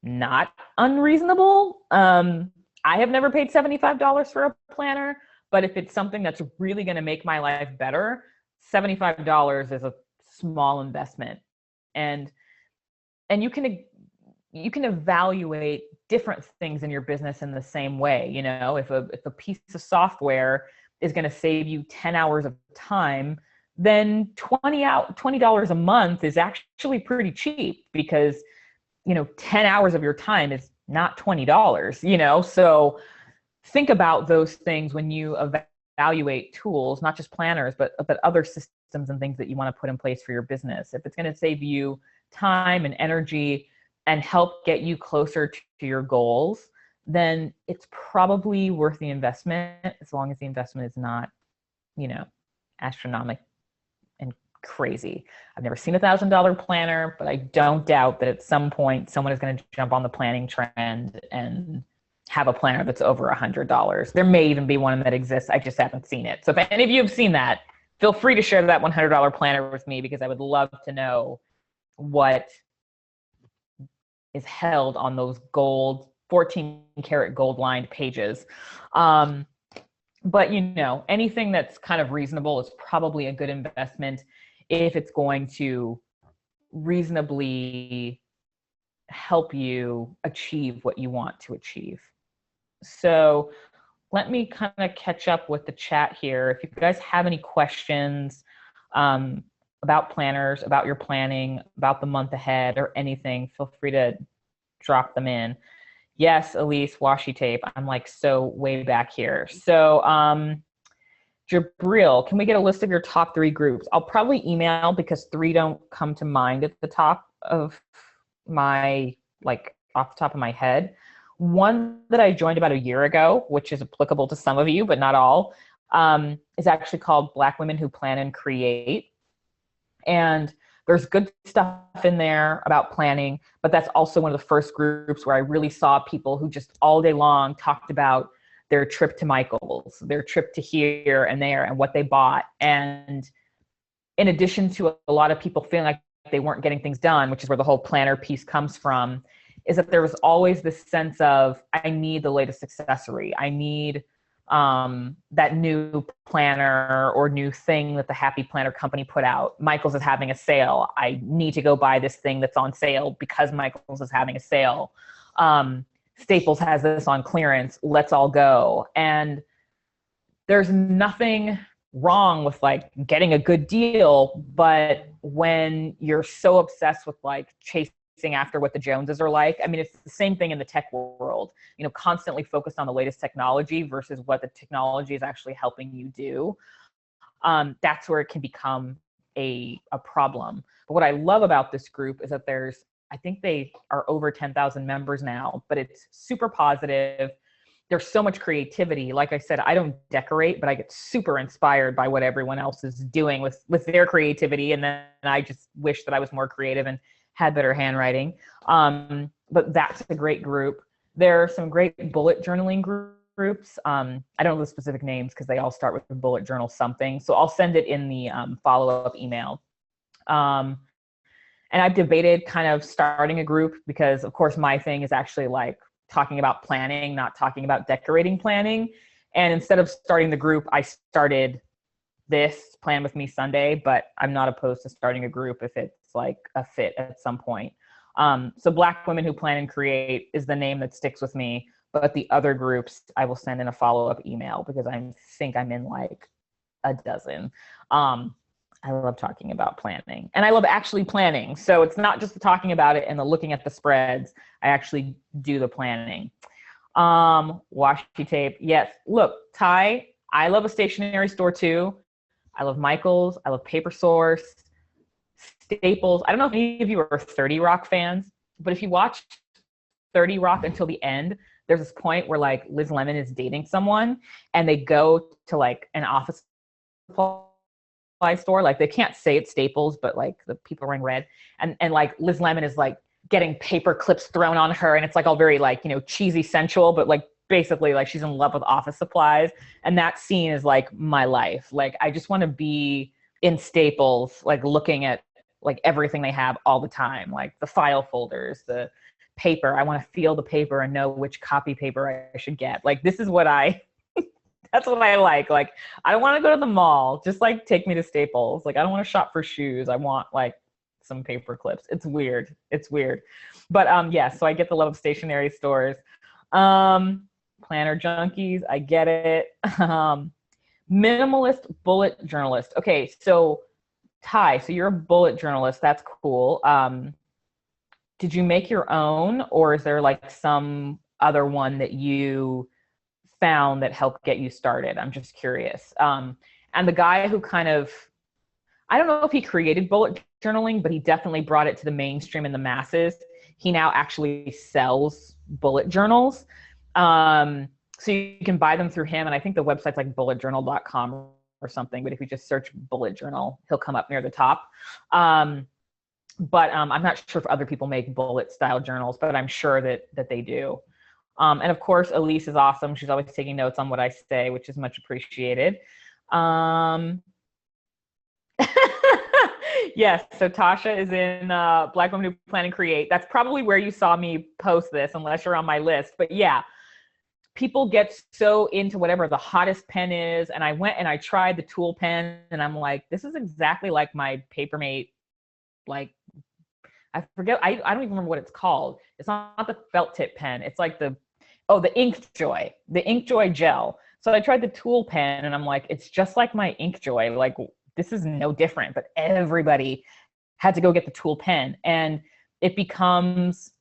not unreasonable. I have never paid $75 for a planner, but if it's something that's really going to make my life better, $75 is a small investment. And you can evaluate different things in your business in the same way. You know, if a piece of software is going to save you 10 hours of time, then $20 a month is actually pretty cheap, because, you know, 10 hours of your time is not $20, you know? So think about those things when you evaluate tools, not just planners, but other systems and things that you want to put in place for your business. If it's going to save you time and energy and help get you closer to your goals, then it's probably worth the investment, as long as the investment is not, you know, astronomical and crazy. I've never seen $1,000 planner, but I don't doubt that at some point someone is going to jump on the planning trend and have a planner that's over $100. There may even be one that exists. I just haven't seen it. So if any of you have seen that, feel free to share that $100 planner with me, because I would love to know what is held on those gold, 14 karat gold lined pages. But, you know, anything that's kind of reasonable is probably a good investment if it's going to reasonably help you achieve what you want to achieve. So let me kind of catch up with the chat here. If you guys have any questions about planners, about your planning, about the month ahead, or anything, feel free to drop them in. Yes, Elise, washi tape. I'm like so way back here. So Jabril, can we get a list of your top 3 groups? I'll probably email, because 3 don't come to mind at the top of my, like off the top of my head. One that I joined about a year ago, which is applicable to some of you, but not all, is actually called Black Women Who Plan and Create. And there's good stuff in there about planning, but that's also one of the first groups where I really saw people who just all day long talked about their trip to Michael's, their trip to here and there, and what they bought. And in addition to a lot of people feeling like they weren't getting things done, which is where the whole planner piece comes from, is that there was always this sense of, I need the latest accessory. I need that new planner or new thing that the Happy Planner company put out. Michael's is having a sale. I need to go buy this thing that's on sale because Michael's is having a sale. Staples has this on clearance. Let's all go. And there's nothing wrong with like getting a good deal, but when you're so obsessed with like chasing after what the Joneses are like, I mean, it's the same thing in the tech world, you know, constantly focused on the latest technology versus what the technology is actually helping you do. That's where it can become a problem. But what I love about this group is that I think they are over 10,000 members now, but it's super positive. There's so much creativity. Like I said, I don't decorate, but I get super inspired by what everyone else is doing with their creativity. And then I just wish that I was more creative and had better handwriting. But that's a great group. There are some great bullet journaling groups. I don't know the specific names because they all start with a bullet journal something. So I'll send it in the follow-up email. And I've debated kind of starting a group because, of course, my thing is actually like talking about planning, not talking about decorating planning. And instead of starting the group, I started this Plan With Me Sunday, but I'm not opposed to starting a group if it's like a fit at some point. So Black Women Who Plan and Create is the name that sticks with me, but the other groups I will send in a follow-up email because I think I'm in like a dozen. I love talking about planning and I love actually planning. So it's not just talking about it and the looking at the spreads. I actually do the planning. Washi tape. Yes. Look, Ty, I love a stationery store too. I love Michael's. I love Paper Source, Staples. I don't know if any of you are 30 Rock fans, but if you watch 30 Rock until the end, there's this point where like Liz Lemon is dating someone and they go to like an office supply store. Like they can't say it's Staples, but like the people are wearing red. And like Liz Lemon is like getting paper clips thrown on her. And it's like all very like, you know, cheesy sensual, but like basically like she's in love with office supplies. And that scene is like my life. Like I just want to be in Staples, like looking at like everything they have all the time, like the file folders, the paper. I want to feel the paper and know which copy paper I should get. Like this is what that's what I like. Like, I don't want to go to the mall. Just like take me to Staples. Like, I don't want to shop for shoes. I want like some paper clips. It's weird. It's weird. But yeah, so I get the love of stationery stores. Planner junkies. I get it. Minimalist bullet journalist. Okay. So Ty, so you're a bullet journalist. That's cool. Did you make your own or is there like some other one that you found that helped get you started? I'm just curious. And the guy who kind of, I don't know if he created bullet journaling, but he definitely brought it to the mainstream and the masses. He now actually sells bullet journals. So you can buy them through him. And I think the website's like bulletjournal.com or something, but if you just search bullet journal, he'll come up near the top. But I'm not sure if other people make bullet style journals, but I'm sure that they do. And of course, Elise is awesome. She's always taking notes on what I say, which is much appreciated. Yes, so Tasha is in Black Women Who Plan and Create. That's probably where you saw me post this, unless you're on my list. But yeah, people get so into whatever the hottest pen is. And I went and I tried the Tool pen, and I'm like, this is exactly like my Papermate, like, I forget, I don't even remember what it's called. It's not the felt tip pen. It's like the Inkjoy gel. So I tried the Tool pen and I'm like, it's just like my Inkjoy. Like this is no different, but everybody had to go get the Tool pen. And it becomes,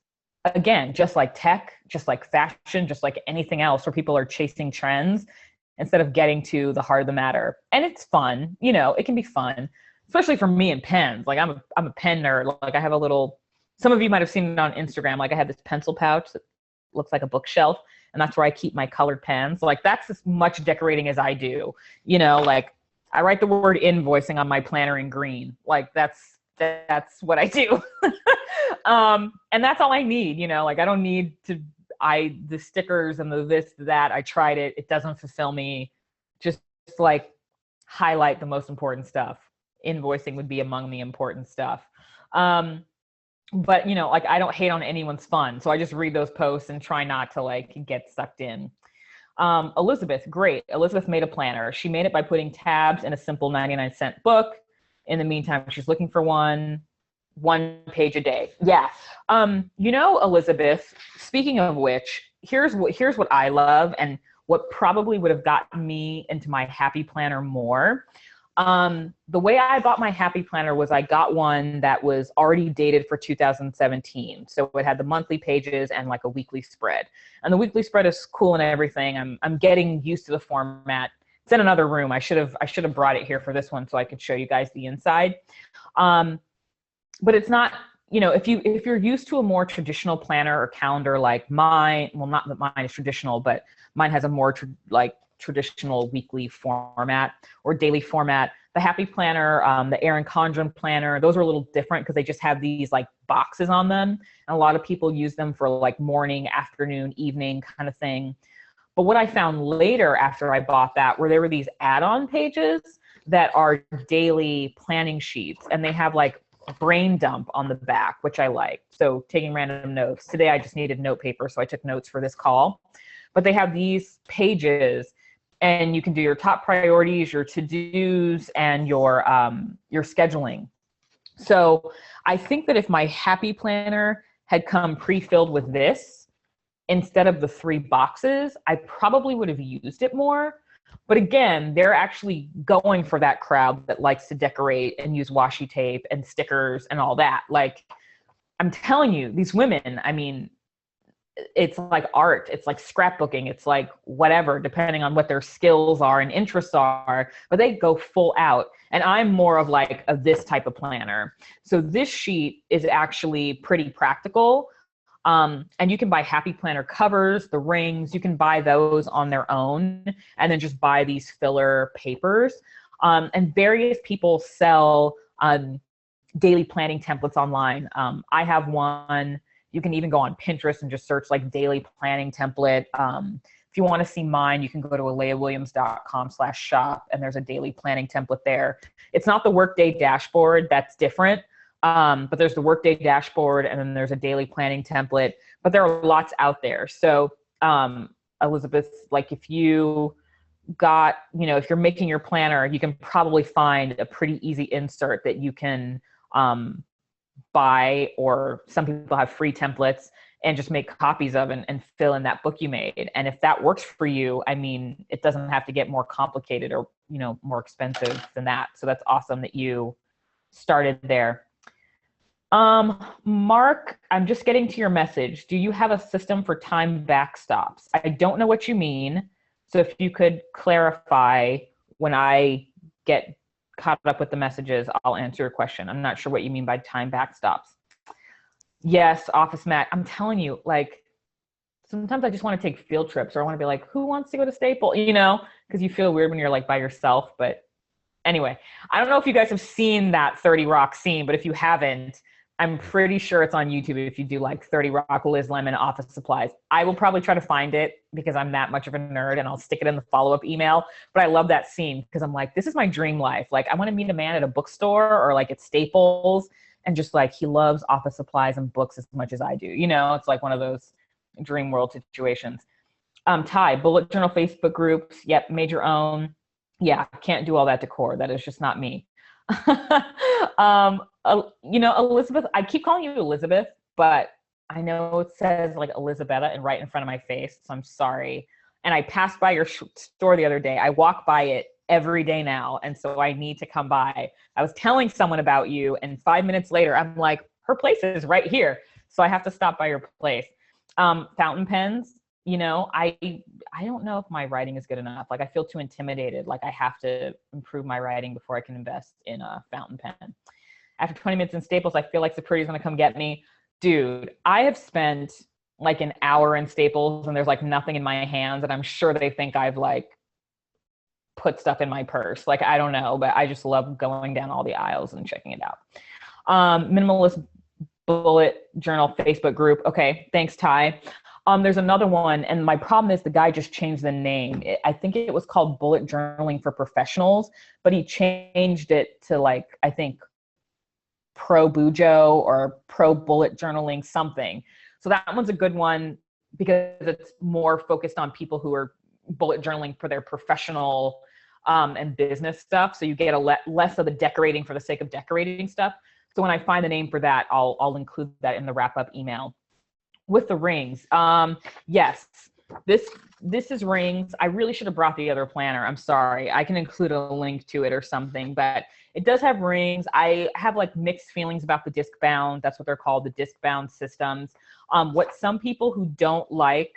again, just like tech, just like fashion, just like anything else where people are chasing trends instead of getting to the heart of the matter. And it's fun, you know, it can be fun. Especially for me and pens. Like I'm a pen nerd. Like I have a little, some of you might have seen it on Instagram. Like I have this pencil pouch that looks like a bookshelf, and that's where I keep my colored pens. Like that's as much decorating as I do. You know, like I write the word invoicing on my planner in green. Like that's what I do. And that's all I need, you know, like I don't need the stickers and the this, that. I tried it. It doesn't fulfill me. Just like highlight the most important stuff. Invoicing would be among the important stuff. But you know, like I don't hate on anyone's fun. So I just read those posts and try not to like get sucked in. Elizabeth, great. Elizabeth made a planner. She made it by putting tabs in a simple 99-cent book. In the meantime, she's looking for one page a day. Yeah. You know, Elizabeth, speaking of which, here's what I love and what probably would have gotten me into my Happy Planner more. The way I bought my Happy Planner was I got one that was already dated for 2017. So it had the monthly pages and like a weekly spread. And the weekly spread is cool and everything. I'm getting used to the format. It's in another room. I should have brought it here for this one so I could show you guys the inside. But it's not, you know, if you're used to a more traditional planner or calendar like mine, well, not that mine is traditional, but mine has a more like traditional weekly format or daily format. The Happy Planner, the Erin Condren Planner, those are a little different because they just have these like boxes on them. And a lot of people use them for like morning, afternoon, evening kind of thing. But what I found later after I bought that were there were these add-on pages that are daily planning sheets, and they have like brain dump on the back, which I like. So taking random notes. Today I just needed note paper, so I took notes for this call. But they have these pages, and you can do your top priorities, your to-dos, and your scheduling. So I think that if my Happy Planner had come pre-filled with this, instead of the 3 boxes, I probably would have used it more. But again, they're actually going for that crowd that likes to decorate and use washi tape and stickers and all that. Like, I'm telling you, these women, I mean, it's like art, it's like scrapbooking, it's like whatever, depending on what their skills are and interests are, but they go full out. And I'm more of like this type of planner. So this sheet is actually pretty practical. And you can buy Happy Planner covers, the rings, you can buy those on their own, and then just buy these filler papers. And various people sell daily planning templates online. I have one. You can even go on Pinterest and just search like daily planning template. If you want to see mine, you can go to alaiawilliams.com/shop, and there's a daily planning template there. It's not the Workday dashboard, that's different. But there's the Workday dashboard, and then there's a daily planning template, but there are lots out there. So, Elizabeth, like if you got, if you're making your planner, you can probably find a pretty easy insert that you can buy, or some people have free templates, and just make copies of and fill in that book you made. And if that works for you, I mean, it doesn't have to get more complicated or, more expensive than that. So that's awesome that you started there. Mark, I'm just getting to your message. Do you have a system for time backstops? I don't know what you mean. So if you could clarify when I get caught up with the messages, I'll answer your question. I'm not sure what you mean by time backstops. Yes, Office Mac. I'm telling you, like, sometimes I just want to take field trips, or I want to be like, who wants to go to Staples? Because you feel weird when you're like by yourself. But anyway, I don't know if you guys have seen that 30 Rock scene, but if you haven't, I'm pretty sure it's on YouTube if you do like 30 Rock, Liz Lemon, office supplies. I will probably try to find it because I'm that much of a nerd, and I'll stick it in the follow-up email. But I love that scene because I'm like, this is my dream life. Like, I want to meet a man at a bookstore or like at Staples, and just like, he loves office supplies and books as much as I do. It's like one of those dream world situations. Ty, bullet journal Facebook groups. Yep, made your own. Yeah, can't do all that decor. That is just not me. Elizabeth, I keep calling you Elizabeth, but I know it says like Elizabetta and right in front of my face, so I'm sorry. And I passed by your store the other day. I walk by it every day now, and so I need to come by. I was telling someone about you, and 5 minutes later, I'm like, her place is right here, so I have to stop by your place. Fountain pens. I don't know if my writing is good enough. Like, I feel too intimidated. Like, I have to improve my writing before I can invest in a fountain pen. After 20 minutes in Staples, I feel like Sapri's going to come get me. Dude, I have spent like an hour in Staples, and there's like nothing in my hands, and I'm sure they think I've like put stuff in my purse. Like, I don't know, but I just love going down all the aisles and checking it out. Minimalist bullet journal Facebook group. Okay, thanks, Ty. There's another one, and my problem is the guy just changed the name. I think it was called Bullet Journaling for Professionals, but he changed it to like, I think, Pro Bujo or Pro Bullet Journaling something. So that one's a good one because it's more focused on people who are bullet journaling for their professional and business stuff. So you get less of the decorating for the sake of decorating stuff. So when I find the name for that, I'll include that in the wrap-up email. With the rings, yes, this is rings. I really should have brought the other planner. I'm sorry. I can include a link to it or something, but it does have rings. I have like mixed feelings about the disc bound. That's what they're called, the disc bound systems. What some people who don't like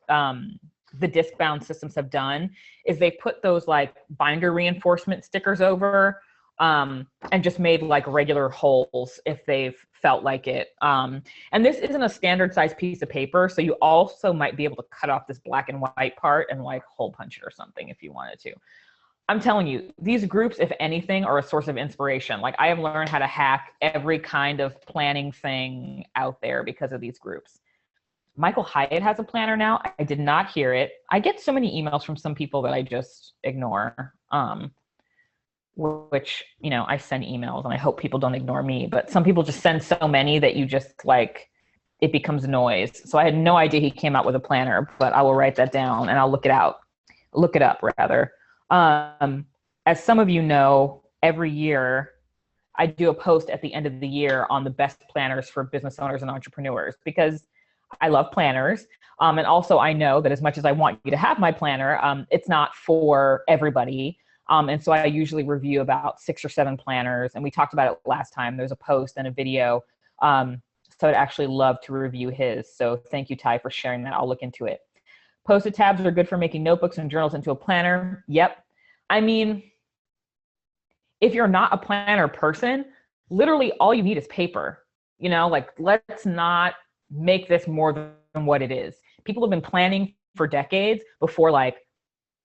the disc bound systems have done is they put those like binder reinforcement stickers over and just made like regular holes if they've felt like it. And this isn't a standard size piece of paper, so you also might be able to cut off this black and white part and like hole punch it or something if you wanted to. I'm telling you, these groups, if anything, are a source of inspiration. Like I have learned how to hack every kind of planning thing out there because of these groups. Michael Hyatt has a planner now. I did not hear it. I get so many emails from some people that I just ignore, which, you know, I send emails and I hope people don't ignore me, but some people just send so many that you just like, it becomes noise. So I had no idea he came out with a planner, but I will write that down and I'll look it up rather. As some of you know, every year I do a post at the end of the year on the best planners for business owners and entrepreneurs because I love planners. And also I know that as much as I want you to have my planner, it's not for everybody. And so I usually review about 6 or 7 planners, and we talked about it last time. There's a post and a video. So I'd actually love to review his. So thank you, Ty, for sharing that. I'll look into it. Post-it tabs are good for making notebooks and journals into a planner. Yep. I mean, if you're not a planner person, literally all you need is paper. You know, like let's not make this more than what it is. People have been planning for decades before like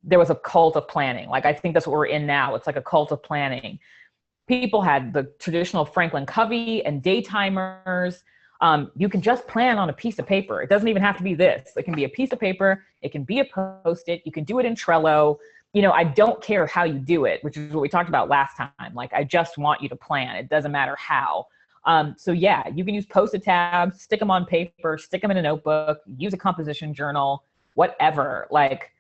there was a cult of planning. Like I think that's what we're in now. It's like a cult of planning. People had the traditional Franklin Covey and day timers. You can just plan on a piece of paper. It doesn't even have to be this. It can be a piece of paper. It can be a Post-it. You can do it in Trello. You know, I don't care how you do it, which is what we talked about last time. Like, I just want you to plan. It doesn't matter how. So yeah, you can use Post-it tabs, stick them on paper, stick them in a notebook, use a composition journal, whatever. Like,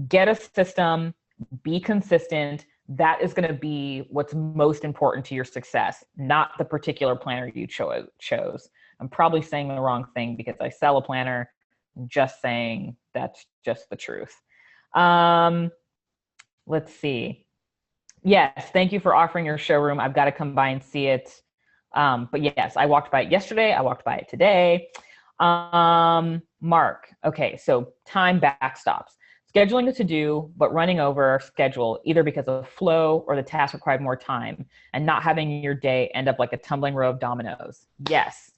get a system, be consistent. That is going to be what's most important to your success, not the particular planner you chose. I'm probably saying the wrong thing because I sell a planner. I'm just saying that's just the truth. Let's see. Yes, thank you for offering your showroom. I've got to come by and see it. But yes, I walked by it yesterday. I walked by it today. Mark, okay, so time backstops. Scheduling a to-do, but running over schedule, either because of flow or the task required more time, and not having your day end up like a tumbling row of dominoes. Yes.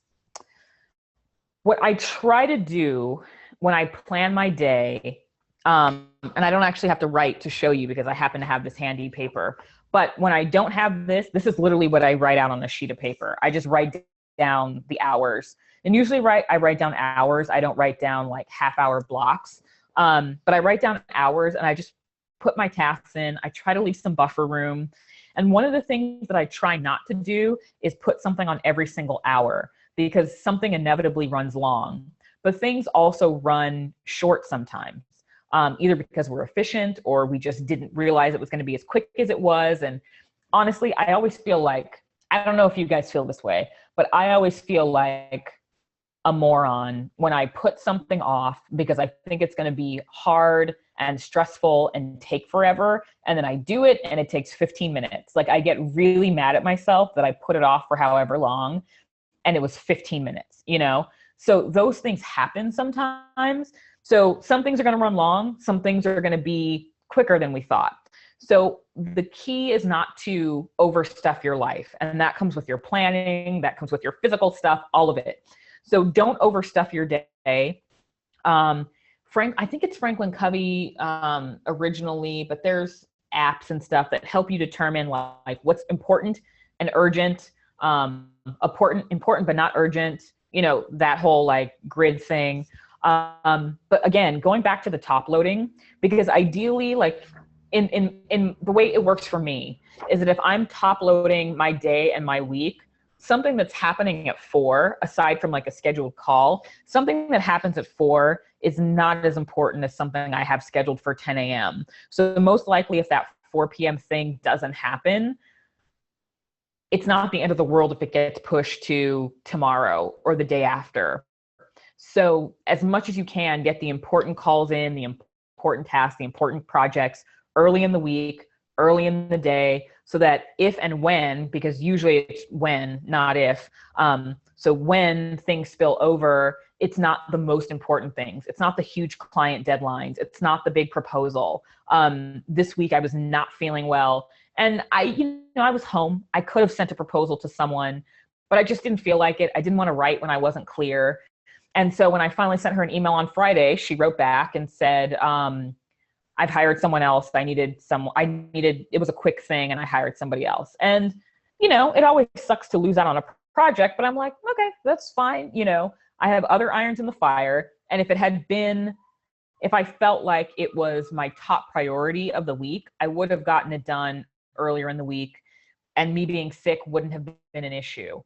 What I try to do when I plan my day, and I don't actually have to write to show you because I happen to have this handy paper, but when I don't have this, this is literally what I write out on a sheet of paper. I just write down the hours. And usually I write down hours. I don't write down like half-hour blocks. But I write down hours and I just put my tasks in. I try to leave some buffer room. And one of the things that I try not to do is put something on every single hour because something inevitably runs long. But things also run short sometimes, either because we're efficient or we just didn't realize it was going to be as quick as it was. And honestly, I always feel like, I don't know if you guys feel this way, but I always feel like a moron when I put something off because I think it's going to be hard and stressful and take forever. And then I do it and it takes 15 minutes. Like I get really mad at myself that I put it off for however long and it was 15 minutes, you know? So those things happen sometimes. So some things are going to run long. Some things are going to be quicker than we thought. So the key is not to overstuff your life. And that comes with your planning, that comes with your physical stuff, all of it. So don't overstuff your day. I think it's Franklin Covey originally, but there's apps and stuff that help you determine like what's important and urgent, important but not urgent, you know, that whole like grid thing. But again, going back to the top loading, because ideally like in the way it works for me is that if I'm top loading my day and my week, something that's happening at 4, aside from like a scheduled call, something that happens at 4 is not as important as something I have scheduled for 10 a.m. So most likely if that 4 p.m. thing doesn't happen, it's not the end of the world if it gets pushed to tomorrow or the day after. So as much as you can, get the important calls in, the important tasks, the important projects early in the week, early in the day, so that if and when, because usually it's when, not if, so when things spill over, it's not the most important things. It's not the huge client deadlines. It's not the big proposal. This week I was not feeling well And I was home. I could have sent a proposal to someone, but I just didn't feel like it. I didn't want to write when I wasn't clear. And so when I finally sent her an email on Friday, she wrote back and said, I've hired someone else. It was a quick thing and I hired somebody else. And, it always sucks to lose out on a project, but I'm like, okay, that's fine. I have other irons in the fire. And if I felt like it was my top priority of the week, I would have gotten it done earlier in the week, and me being sick wouldn't have been an issue.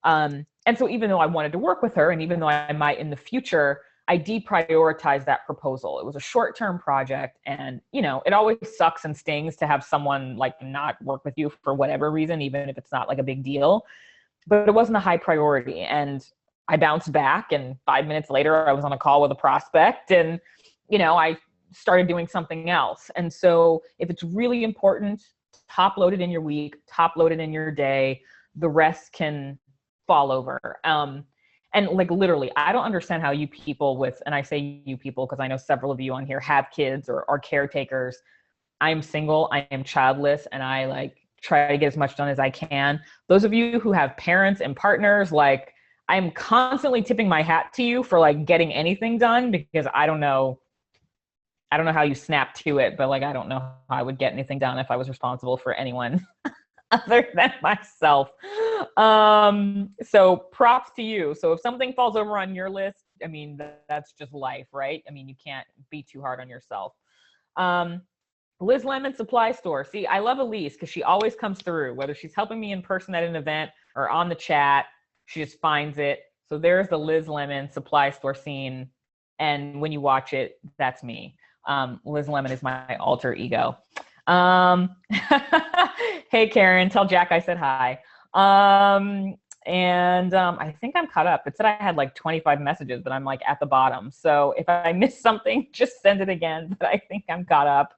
And so even though I wanted to work with her, and even though I might in the future, I deprioritized that proposal. It was a short-term project, and it always sucks and stings to have someone like not work with you for whatever reason, even if it's not like a big deal. But it wasn't a high priority, and I bounced back, and 5 minutes later I was on a call with a prospect, and I started doing something else. And so if it's really important, top load it in your week, top load it in your day, the rest can fall over. And like literally, I don't understand how you people and I say you people because I know several of you on here have kids or are caretakers. I am single, I am childless, and I like try to get as much done as I can. Those of you who have parents and partners, like I'm constantly tipping my hat to you for like getting anything done, because I don't know how you snap to it, but like, I don't know how I would get anything done if I was responsible for anyone other than myself. So props to you. So if something falls over on your list, I mean, that's just life, right? I mean, you can't be too hard on yourself. Liz Lemon Supply Store. See, I love Elise because she always comes through, whether she's helping me in person at an event or on the chat, she just finds it. So there's the Liz Lemon Supply Store scene. And when you watch it, that's me. Liz Lemon is my alter ego. Hey, Karen, tell Jack I said hi. I think I'm caught up. It said I had like 25 messages, but I'm like at the bottom. So if I missed something, just send it again. But I think I'm caught up.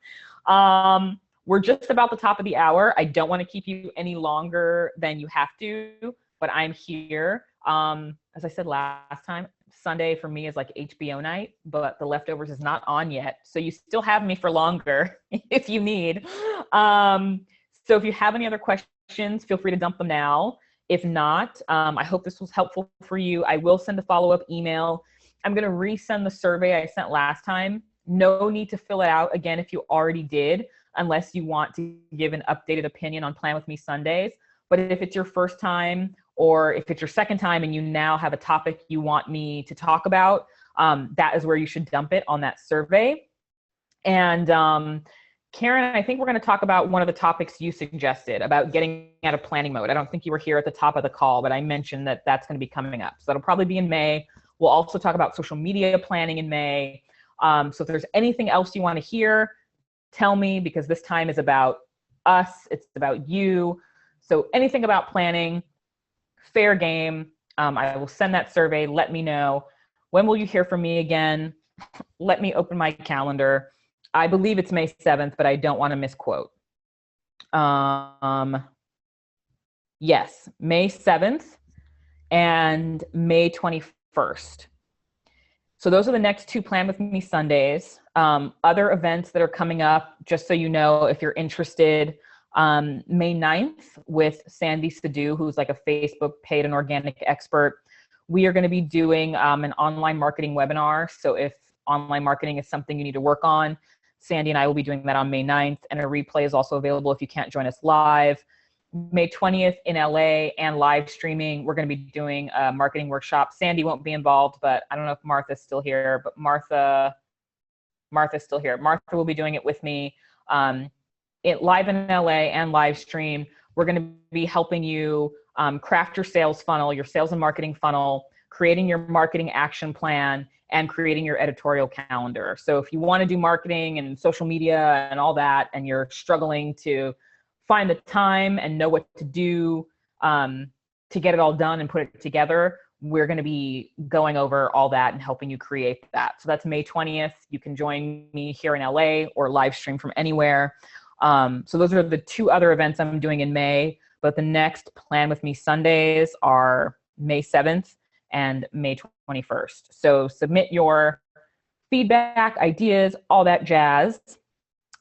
We're just about the top of the hour. I don't want to keep you any longer than you have to, but I'm here. As I said last time, Sunday for me is like HBO night, but The Leftovers is not on yet. So you still have me for longer if you need. So if you have any other questions, feel free to dump them now. If not, I hope this was helpful for you. I will send a follow-up email. I'm going to resend the survey I sent last time. No need to fill it out again if you already did, unless you want to give an updated opinion on Plan With Me Sundays. But if it's your first time, or if it's your second time and you now have a topic you want me to talk about, that is where you should dump it on that survey. And Karen, I think we're going to talk about one of the topics you suggested about getting out of planning mode. I don't think you were here at the top of the call, but I mentioned that that's going to be coming up. So that'll probably be in May. We'll also talk about social media planning in May. So if there's anything else you want to hear, tell me, because this time is about us. It's about you. So anything about planning, fair game. I will send that survey. Let me know. When will you hear from me again? Let me open my calendar. I believe it's May 7th, but I don't want to misquote. Yes, May 7th and May 21st. So those are the next two Plan With Me Sundays. Other events that are coming up, just so you know, if you're interested, May 9th with Sandy Sadhu, who's like a Facebook paid and organic expert. We are going to be doing an online marketing webinar. So if online marketing is something you need to work on, Sandy and I will be doing that on May 9th, and a replay is also available if you can't join us live. May 20th in LA and live streaming, we're going to be doing a marketing workshop. Sandy won't be involved, but I don't know if Martha's still here, but Martha's still here. Martha will be doing it with me. Live in LA and live stream. We're going to be helping you craft your sales funnel, your sales and marketing funnel, creating your marketing action plan, and creating your editorial calendar. So if you want to do marketing and social media and all that, and you're struggling to find the time and know what to do to get it all done and put it together, we're going to be going over all that and helping you create that. So that's May 20th. You can join me here in LA or live stream from anywhere. So those are the two other events I'm doing in May, but the next Plan With Me Sundays are May 7th and May 21st. So submit your feedback, ideas, all that jazz.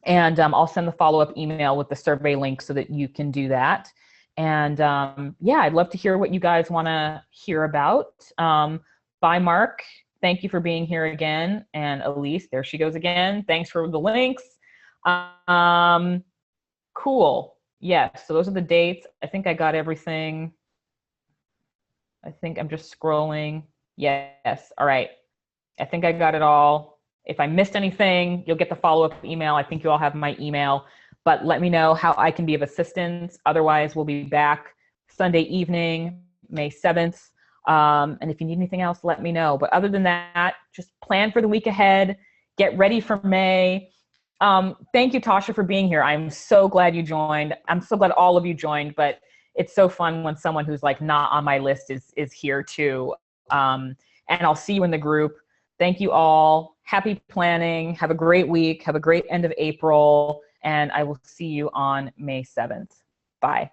And I'll send the follow-up email with the survey link so that you can do that. And yeah, I'd love to hear what you guys want to hear about. Bye, Mark. Thank you for being here again. And Elise, there she goes again. Thanks for the links. Cool. Yes, so those are the dates. I think I got everything. I think I'm just scrolling. Yes, all right. I think I got it all. If I missed anything, you'll get the follow-up email. I think you all have my email, but let me know how I can be of assistance. Otherwise, we'll be back Sunday evening, May 7th. And if you need anything else, let me know. But other than that, just plan for the week ahead. Get ready for May. Thank you, Tasha, for being here. I'm so glad you joined. I'm so glad all of you joined, but it's so fun when someone who's like not on my list is here too. And I'll see you in the group. Thank you all. Happy planning. Have a great week. Have a great end of April. And I will see you on May 7th. Bye.